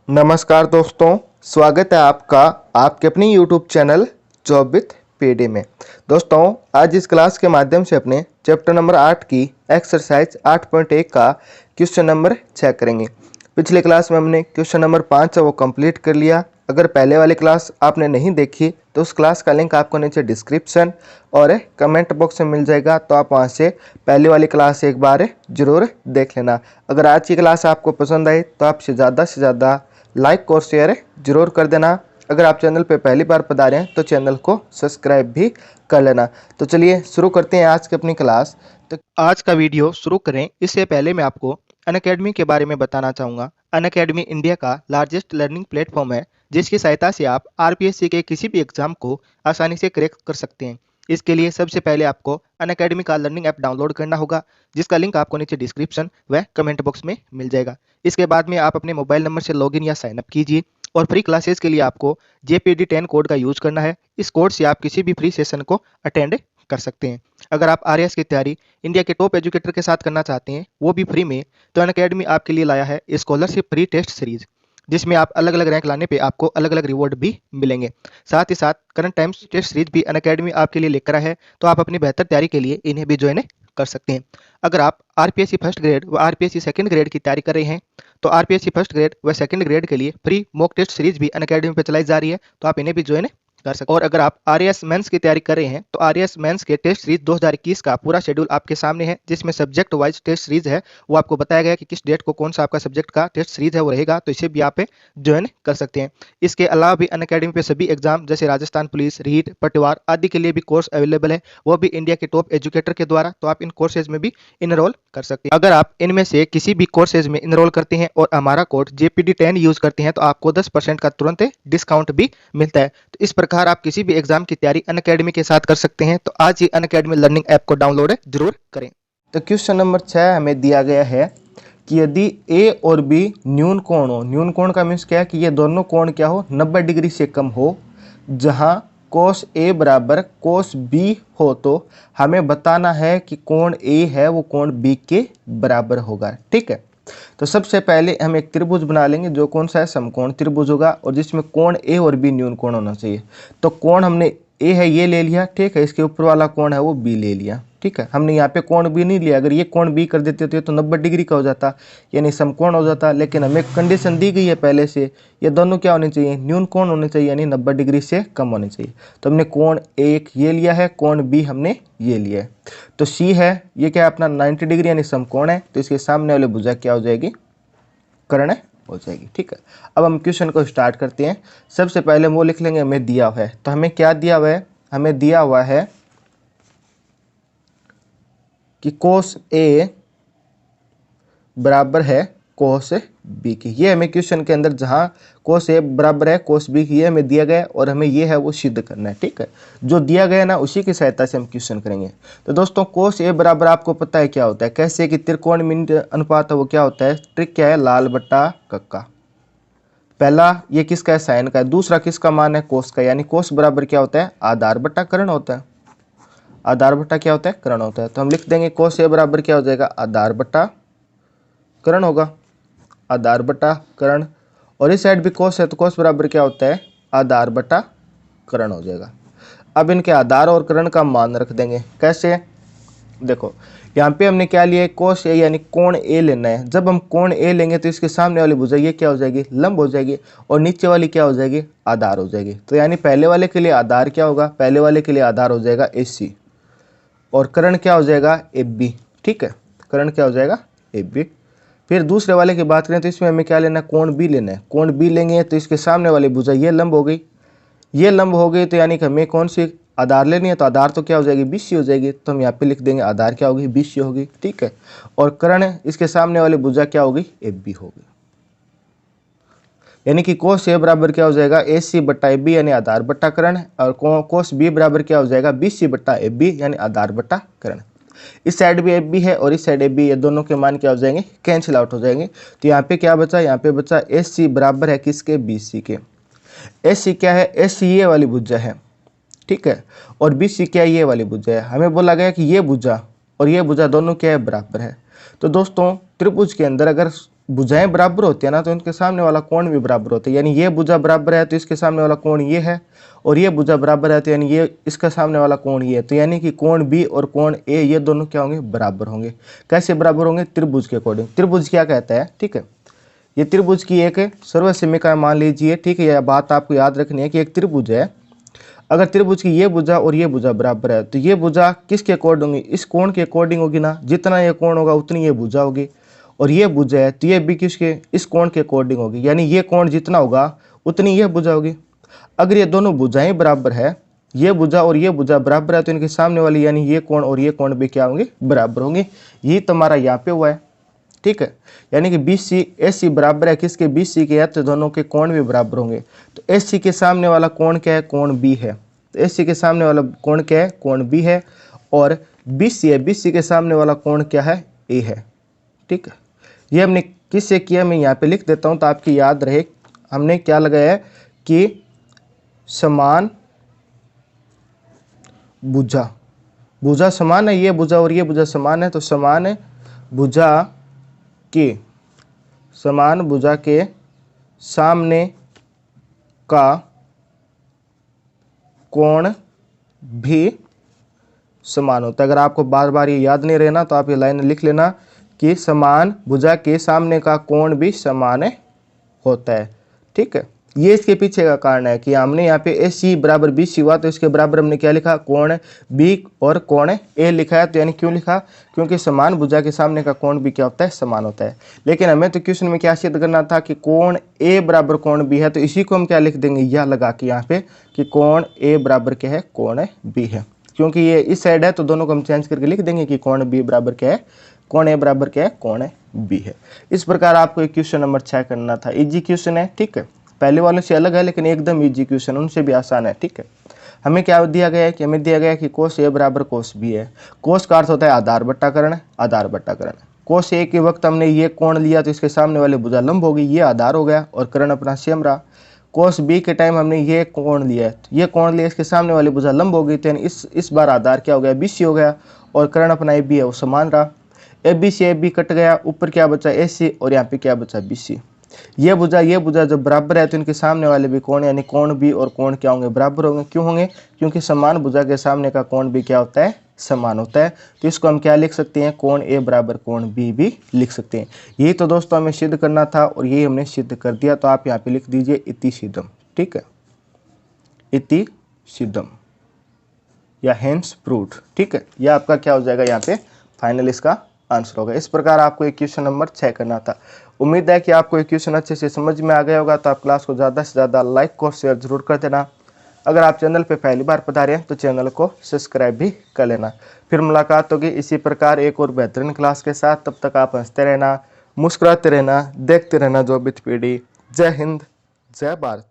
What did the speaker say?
नमस्कार दोस्तों, स्वागत है आपका आपके अपनी YouTube channel job with PD में। दोस्तों, आज इस क्लास के माध्यम से अपने चैप्टर नंबर 8 की एक्सरसाइज 8.1 का क्वेश्चन नंबर चेक करेंगे। पिछले क्लास में हमने क्वेश्चन नंबर 5 है वो कंप्लीट कर लिया। अगर पहले वाली क्लास आपने नहीं देखी तो उस क्लास का लिंक आपको नीचे डिस्क्रिप्शन और कमेंट बॉक्स में मिल जाएगा, तो आप वहां से पहले वाली क्लास एक बार जरूर देख लेना। अगर आज की क्लास आपको पसंद आई तो आप से ज़्यादा लाइक और शेयर जरूर कर देना। अगर आप चैनल पे पहली बार पधारे हैं तो चैनल को सब्सक्राइब भी कर लेना। तो चलिए शुरू करते हैं आज की अपनी क्लास। तो आज का वीडियो शुरू करें इससे पहले मैं आपको अनअकैडमी के बारे में बताना चाहूँगा। अनअकैडमी इंडिया का लार्जेस्ट लर्निंग प्लेटफॉर्म है, जिसकी सहायता से आप आरपीएससी के किसी भी एग्जाम को आसानी से क्रैक कर सकते हैं। इसके लिए सबसे पहले आपको अनअकैडमी का लर्निंग ऐप डाउनलोड करना होगा, जिसका लिंक आपको नीचे डिस्क्रिप्शन व कमेंट बॉक्स में मिल जाएगा। इसके बाद में आप अपने मोबाइल नंबर से लॉगिन या साइन अप कीजिए और फ्री क्लासेस के लिए आपको JPD10 कोड का यूज करना है। इस कोड से आप किसी भी फ्री सेशन को अटेंड कर सकते हैं। अगर आप आरएएस की तैयारी इंडिया के टॉप एजुकेटर के साथ करना चाहते हैं, वो भी फ्री में, तो अनअकैडमी आपके लिए लाया है स्कॉलरशिप फ्री टेस्ट सीरीज, जिसमें आप अलग अलग रैंक लाने पे आपको अलग अलग रिवॉर्ड भी मिलेंगे। साथ ही साथ करंट टाइम्स टेस्ट सीरीज भी अनअकैडमी आपके लिए लेकर आया है, तो आप अपनी बेहतर तैयारी के लिए इन्हें भी ज्वाइन कर सकते हैं। अगर आप आरपीएससी फर्स्ट ग्रेड व आरपीएससी सेकंड ग्रेड की तैयारी कर रहे हैं, तो आरपीएससी फर्स्ट ग्रेड व सेकंड ग्रेड के लिए फ्री मॉक टेस्ट सीरीज भी अनअकैडमी पे चलाई जा रही है, तो आप इन्हें भी ज्वाइन कर सकते हैं। और अगर आप आरएएस मेंस की तैयारी कर रहे हैं, तो आरएएस मेंस के टेस्ट सीरीज 2021 का पूरा शेड्यूल आपके सामने है, जिसमें सब्जेक्ट वाइज टेस्ट सीरीज है। वो आपको बताया गया है कि किस डेट को कौन सा आपका सब्जेक्ट का टेस्ट सीरीज है वो रहेगा, तो इसे भी आप ज्वाइन कर सकते हैं। इसके अलावा भी अनअकैडमी पे सभी एग्जाम जैसे राजस्थान पुलिस, रीट, पटवार आदि के लिए भी कोर्स अवेलेबल है, वो भी इंडिया के टॉप एजुकेटर के द्वारा, तो आप इन कोर्सेज में भी इनरोल कर सकते हैं। अगर आप इनमें से किसी भी कोर्सेज में इनरोल करते हैं और हमारा कोड JPD10 यूज करते हैं, तो आपको 10% का तुरंत डिस्काउंट भी मिलता है। तो इस प्रकार आप किसी भी एग्जाम की तैयारी अनअकैडमी के साथ कर सकते हैं। तो आज ही अनअकैडमी लर्निंग ऐप को डाउनलोड जरूर करें। तो क्वेश्चन नंबर 6 हमें दिया गया है कि यदि ए और बी न्यून कोण हो। न्यून कोण का मीन्स क्या है कि ये दोनों कोण क्या हो, 90 डिग्री से कम हो, जहां कोस ए बराबर कोस बी हो, तो हमें बताना है कि कोण ए है वो कोण बी के बराबर होगा। ठीक है, तो सबसे पहले हम एक त्रिभुज बना लेंगे, जो कौन सा है, समकोण त्रिभुज होगा, और जिसमें कोण ए और बी न्यून कोण होना चाहिए। तो कोण हमने ए है ये ले लिया, ठीक है, इसके ऊपर वाला कोण है वो बी ले लिया। ठीक है, हमने यहाँ पे कोण बी नहीं लिया। अगर ये कोण बी कर देते तो 90 डिग्री का हो जाता, यानी समकोण हो जाता। लेकिन हमें कंडीशन दी गई है पहले से, ये दोनों क्या होने चाहिए, न्यून कोण होने चाहिए, यानी 90 डिग्री से कम होने चाहिए। तो हमने कोण एक ये लिया है, कोण बी हमने ये लिया है। तो सी है, ये क्या है अपना 90 डिग्री यानी समकोण है, तो इसके सामने वाली भुजा क्या हो जाएगी, कर्ण हो जाएगी। ठीक है, अब हम क्वेश्चन को स्टार्ट करते हैं। सबसे पहले हम वो लिख लेंगे हमें दिया हुआ है। तो हमें क्या दिया हुआ है, हमें दिया हुआ है कि कोस ए बराबर है कोस बी की। ये हमें क्वेश्चन के अंदर जहां कोस ए बराबर है कोस बी की, ये हमें दिया गया है और हमें ये है वो सिद्ध करना है। ठीक है, जो दिया गया ना उसी की सहायता से हम क्वेश्चन करेंगे। तो दोस्तों, कोस ए बराबर आपको पता है क्या होता है, कैसे कि त्रिकोणमिति अनुपात है वो क्या होता है, ट्रिक क्या है, लाल बट्टा कक्का। पहला ये किसका है, साइन का है। दूसरा किसका मान है, कोस का, यानी कोस बराबर क्या होता है, आधार बट्टा कर्ण होता है। आधार बट्टा क्या होता है, कर्ण होता है। तो हम लिख देंगे कोस ए बराबर क्या हो जाएगा, आधार बट्टा कर्ण होगा, आधार बट्टा कर्ण। और इस साइड भी कोस है, तो कोस बराबर क्या होता है, आधार बट्टा कर्ण हो जाएगा। अब इनके आधार और कर्ण का मान रख देंगे। कैसे, देखो यहाँ पे हमने क्या लिया है, कोस ए यानी कोण ए लेना है। जब हम कोण ए लेंगे तो इसके सामने वाली भुजा ये क्या हो जाएगी, लंब हो जाएगी, और नीचे वाली क्या हो जाएगी, आधार हो जाएगी। तो यानी पहले वाले के लिए आधार क्या होगा, पहले वाले के लिए आधार हो जाएगा AC, और कर्ण क्या हो जाएगा, AB। ठीक है, कर्ण क्या हो जाएगा, AB। फिर दूसरे वाले की बात करें तो इसमें हमें क्या लेना है, कोण बी लेना है। कोण बी लेंगे तो इसके सामने वाली भुजा ये लंब हो गई, ये लंब हो गई, तो यानी कि हमें कौन सी आधार लेनी है, तो आधार तो क्या हो जाएगी, BC हो जाएगी। तो हम यहाँ पे लिख देंगे आधार क्या होगी, BC होगी। ठीक है, और कर्ण इसके सामने वाली भुजा क्या होगी, AB होगी। यानी कि कोस ए बराबर क्या हो जाएगा, AC बट्टा AB यानी आधार बट्टा कर्ण, और कोस बी बराबर क्या हो जाएगा, BC बट्टा AB यानी आधार बट्टा कर्ण। इस साइड भी AB है और इस साइड AB, ये दोनों के मान क्या हो जाएंगे, कैंसिल आउट हो जाएंगे। तो यहाँ पे क्या बचा, यहाँ पे बचा AC बराबर है किसके, BC के। AC क्या है, AC ये वाली भुजा है, ठीक है, और BC क्या है, ये वाली भुजा है। हमें बोला गया कि ये भुजा और ये भुजा दोनों क्या है, बराबर है। तो दोस्तों, त्रिभुज के अंदर अगर भुजाएं बराबर होती है ना, तो इनके सामने वाला कोण भी बराबर होता है। यानी ये भुजा बराबर है तो इसके सामने वाला कोण ये है, और ये भुजा बराबर है तो यानी ये इसका सामने वाला कोण ये है। तो यानी कि कोण बी और कोण ए ये दोनों क्या होंगे, बराबर होंगे। कैसे बराबर होंगे, त्रिभुज के अकॉर्डिंग। त्रिभुज क्या कहता है, ठीक है, ये त्रिभुज की एक सर्वसमीकरण मान लीजिए, ठीक है। यह बात आपको याद रखनी है कि एक त्रिभुज है, अगर त्रिभुज की ये भुजा और ये भुजा बराबर है तो ये भुजा किसके अकॉर्डिंग होगी, इस कोण के अकॉर्डिंग होगी ना। जितना ये कोण होगा उतनी ये भुजा होगी, और ये भुजा है तो ये भी किसके, इस कोण के अकॉर्डिंग होगी। यानी ये कोण जितना होगा उतनी ये भुजा होगी। अगर ये दोनों भुजाएं बराबर है, ये भुजा और ये भुजा बराबर है, तो इनके सामने वाली यानी ये कोण और ये कोण भी क्या होंगे, बराबर होंगे। ये तुम्हारा यहाँ पे हुआ है, ठीक है। यानी कि BC AC बराबर है किसके, BC के है, तो दोनों के कोण भी बराबर होंगे। तो AC के सामने वाला कोण क्या है, कोण B है। तो AC के सामने वाला कोण क्या है, कोण B है। और BC है, BC के सामने वाला कोण क्या है, A है, ठीक है। ये हमने किससे किया, मैं यहाँ पे लिख देता हूँ तो आपकी याद रहे। हमने क्या लगाया है कि समान भुजा, भुजा समान है, ये भुजा और ये भुजा समान है, तो समान भुजा के, समान भुजा के सामने का कोण भी समान होता है। अगर आपको बार बार ये याद नहीं रहना तो आप ये लाइन लिख लेना कि समान भुजा के सामने का कोण भी समान होता है, ठीक है। ये इसके पीछे का कारण है कि हमने यहाँ पे AC बराबर BC हुआ तो इसके बराबर हमने क्या लिखा, कोण B और कोण A लिखा है। तो यानी क्यों लिखा, क्योंकि समान भुजा के सामने का कोण भी क्या होता है, समान होता है। लेकिन हमें तो क्वेश्चन में क्या सिद्ध करना था कि कोण A बराबर कोण B है, तो इसी को हम क्या लिख देंगे, यह लगा के यहाँ पे कि कोण A बराबर क्या है, कोण B है। क्योंकि ये इस साइड है तो दोनों को हम चेंज करके लिख देंगे कि कोण B बराबर क्या है, कोण A बराबर क्या है, कोण B है। इस प्रकार आपको एक क्वेश्चन नंबर 6 करना था। इजी क्वेश्चन है, ठीक है, पहले वालों से अलग है लेकिन एकदम इजी क्वेश्चन, उनसे भी आसान है, ठीक है। हमें क्या दिया गया है कि हमें दिया गया है कि कोस A बराबर कोस B है। कोस का अर्थ होता है आधार बट्टाकरण, आधार बट्टाकरण। कोस A के वक्त हमने ये कोण लिया तो इसके सामने वाले भुजा लंब होगी, ये आधार हो गया और कर्ण अपना सेम रहा। कोस B के टाइम हमने ये कोण लिया है, ये कोण लिया, इसके सामने वाली भुजा लंब हो गई, तो इस बार आधार क्या हो गया, BC हो गया, और कर्ण अपना AB है वो समान रहा। AB से AB कट गया, ऊपर क्या बचा, AC, और यहाँ पे क्या बचा, BC। ये भुजा जब बराबर है तो इनके सामने वाले भी कोण यानी कोण B और कोण क्या होंगे, बराबर होंगे। क्यों होंगे, क्योंकि समान भुजा के सामने का कोण भी क्या होता है, समान होता है। तो इसको हम क्या लिख सकते हैं, कोण A बराबर कोण B भी लिख सकते हैं। यही तो दोस्तों हमें सिद्ध करना था और यही हमने सिद्ध कर दिया। तो आप यहाँ पे लिख दीजिए इति सिद्धम, ठीक है, इति सिद्धम या हेंस प्रूव्ड, ठीक है। यह आपका क्या हो जाएगा, यहाँ पे फाइनल इसका आंसर होगा। इस प्रकार आपको एक क्वेश्चन नंबर 6 करना था। उम्मीद है कि आपको एक क्वेश्चन अच्छे से समझ में आ गया होगा। तो आप क्लास को ज़्यादा से ज़्यादा लाइक और शेयर जरूर कर देना। अगर आप चैनल पे पहली बार पधारे हैं तो चैनल को सब्सक्राइब भी कर लेना। फिर मुलाकात होगी इसी प्रकार एक और बेहतरीन क्लास के साथ। तब तक आप हंसते रहना, मुस्कुराते रहना, देखते रहना जॉबित पीडी। जय हिंद, जय भारत।